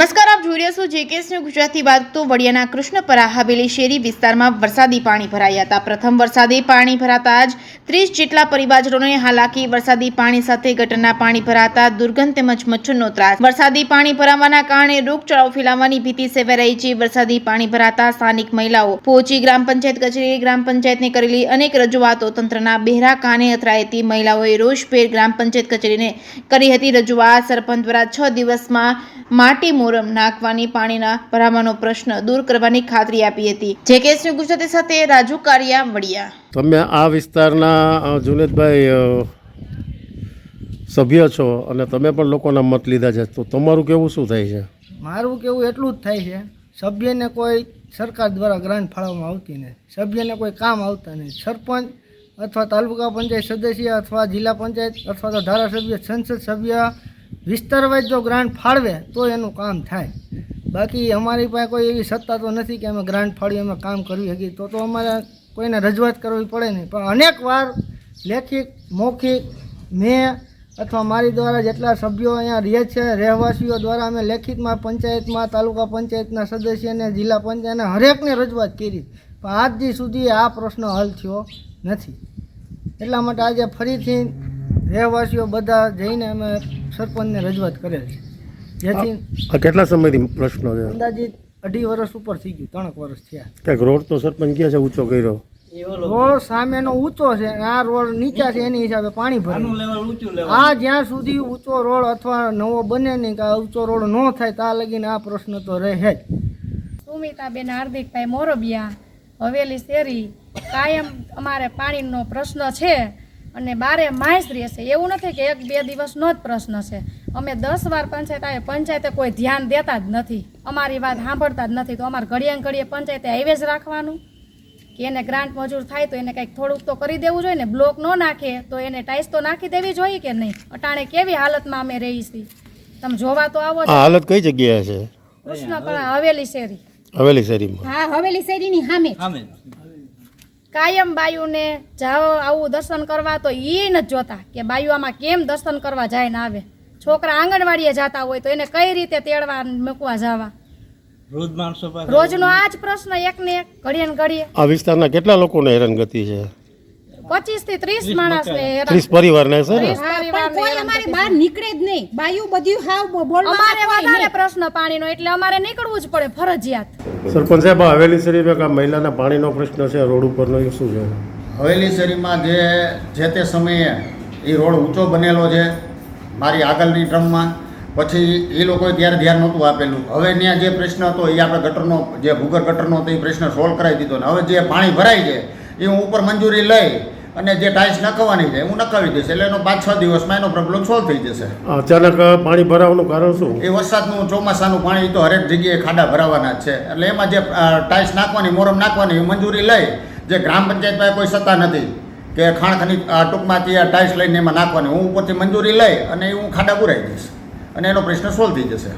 નમસ્કાર, આપ જોઈ રહ્યા છો જેકેએસ ન્યૂઝ ગુજરાતી. વાત તો વડિયાના કૃષ્ણપરા હવેલી શેરી વિસ્તારમાં વરસાદી પાણી ભરાયા હતા. પ્રથમ વરસાદી પાણી ભરાતા જ 30 જેટલા પરિવારજનોને હાલાકી. વરસાદી પાણી સાથે ગટરના પાણી ભરાતા દુર્ગંધ તેમજ મચ્છરનો ત્રાસ. વરસાદી પાણી ભરાવાના કારણે રોગચાળો ફેલાવાની ભીતિ સેવાઈ રહી છે. વરસાદી પાણી ભરાતા સ્થાનિક મહિલાઓ પહોંચી ગ્રામ પંચાયત કચેરીએ. ગ્રામ પંચાયતને કરેલી અનેક રજૂઆતો તંત્રના બહેરા કાને અથડાઈ હતી. મહિલાઓએ રોષભેર ગ્રામ પંચાયત કચેરીને કરી હતી રજૂઆત. સરપંચ દ્વારા 6 દિવસમાં માટી મોરમ નાખવાની પાણીના ભરાવાનો પ્રશ્ન દૂર કરવાની ખાતરી આપી હતી. જેકેએસ ન્યૂઝ ગુજરાતી સાથે રાજુ કારિયા, વડિયા. તમે આ વિસ્તારના જુનેદભાઈ સભ્ય છો અને તમે પણ લોકોના મત લીધા છે, તો તમારું કેવું શું થાય છે? મારું કેવું એટલું જ થાય છે, સભ્યને કોઈ સરકાર દ્વારા ગ્રાન્ટ ફાળવવામાં આવતી નથી, સભ્યને કોઈ કામ આવતા નથી. સરપંચ અથવા તાલુકા પંચાયત સદસ્ય અથવા જિલ્લા પંચાયત અથવા તો ધારાસભ્ય, સંસદ સભ્ય વિસ્તાર વાઇઝ જો ગ્રાન્ટ ફાળવે તો એનું કામ થાય. બાકી અમારી પાસે કોઈ એવી સત્તા તો નથી કે અમે ગ્રાન્ટ ફાળવી અમે કામ કરવી શકીએ. તો અમારે કોઈને રજૂઆત કરવી પડે નહીં. પણ અનેક વાર લેખિત મૌખિક મેં અથવા મારી દ્વારા જેટલા સભ્યો અહીંયા રહે છે, રહેવાસીઓ દ્વારા અમે લેખિતમાં પંચાયતમાં, તાલુકા પંચાયતના સદસ્યને, જિલ્લા પંચાયતને હરેકને રજૂઆત કરી, પણ આજ સુધી આ પ્રશ્ન હલ થયો નથી. એટલા માટે આજે ફરીથી રહેવાસીઓ બધા જઈને અમે સરપંચને રજૂઆત કરેલ છે, જેથી કેટલા સમયથી પ્રશ્નો છે? અંદાજિત 2.5 વર્ષ ઉપર થઈ ગયું, 3 વર્ષ થયા. ક્યાંક રોડ તો સરપંચ કહે છે ઊંચો કર્યો, રોડ સામેનો ઊંચો છે, આ રોડ નીચા છે, એની હિસાબે પાણી ભરે. આ જ્યાં સુધી ઊંચો રોડ અથવા નવો બને નહીં કે ઊંચો રોડ ન થાય ત્યાં લગીને આ પ્રશ્ન તો રહે જ. સુમિતાબેન હાર્દિકભાઈ મોરબિયા, હવેલી શેરી. કાયમ અમારે પાણીનો પ્રશ્ન છે અને બારે માસ રહેશે. એવું નથી કે 1-2 દિવસનો જ પ્રશ્ન છે. અમે 10 વાર પંચાયત આવે, પંચાયતે કોઈ ધ્યાન દેતા જ નથી, અમારી વાત સાંભળતા જ નથી. તો અમારે ઘડીએ પંચાયતે આવે જ રાખવાનું કે એને ગ્રાન્ટ મજૂર થાય તો એને કંઈક થોડુંક તો કરી દેવું જોઈએ ને. બ્લોક ન નાખે તો એને ટાઈસ તો નાખી દેવી જોઈએ કે નહીં? અટાણે કેવી હાલતમાં અમે રહી છીએ, તમે જોવા તો આવો. આ હાલત કઈ જગ્યાએ છે? કૃષ્ણપરા હવેલી શેરી. હવેલી શેરીમાં? હા, હવેલી શેરીની સામે. કાયમ બાયુને જાઓ આવું દર્શન કરવા તો એ નથી જોતા કે બાયુ આમાં કેમ દર્શન કરવા જાય ને આવે. છોકરા આંગણવાડીએ જતા હોય તો એને કઈ રીતે તેડવા મૂકવા જવા? રોજનો આ જ પ્રશ્ન, એકને એક, ઘડીએ ને ઘડીએ. આ વિસ્તારના કેટલા લોકોને હેરાનગતિ છે? 25 થી 30 માણસને 30 પરિવારને છે ને? કોઈ અમારે બહાર નીકળે જ નહીં. બાયું બધું હાવ બોલવા. અમારે વધારે પ્રશ્ન પાણીનો, એટલે અમારે નીકળવું જ પડે ફરજિયાત. સરપંચ સાહેબ, હવેલી શેરીમાં મહિલાના પાણીનો પ્રશ્ન છે, રોડ ઉપરનો એ શું છે? હવેલી શેરીમાં જે તે સમયે એ રોડ ઊંચો બનેલો છે મારી આગળની ટર્મમાં, પછી એ લોકોએ ત્યારે ધ્યાન નહોતું આપેલું. હવે ત્યાં જે પ્રશ્ન હતો એ આપણે ગટરનો, જે ભૂગર ગટરનો હતો એ પ્રશ્ન સોલ્વ કરાવી દીધો. ને હવે જે પાણી ભરાય છે એ હું ઉપર મંજૂરી લઈ અને જે ટાઇલ્સ નખાવવાની છે હું નખાવી દઈશ, એટલે એનો 5-6 દિવસમાં એનો પ્રોબ્લેમ સોલ્વ થઈ જશે. અચાનક પાણી ભરાવાનું કારણ શું? એ વરસાદનું, ચોમાસાનું પાણી તો હરેક જગ્યાએ ખાડા ભરાવાના જ છે. એટલે એમાં જે ટાઇલ્સ નાખવાની, મોરમ નાખવાની મંજૂરી લઈ, જે ગ્રામ પંચાયત પાસે કોઈ સત્તા નથી કે ખાણ ખનીજ ટૂંકમાંથી આ ટાઇલ્સ લઈને એમાં નાખવાની, હું ઉપરથી મંજૂરી લઈ અને હું ખાડા પુરાઈ દઈશ અને એનો પ્રશ્ન સોલ્વ થઈ જશે.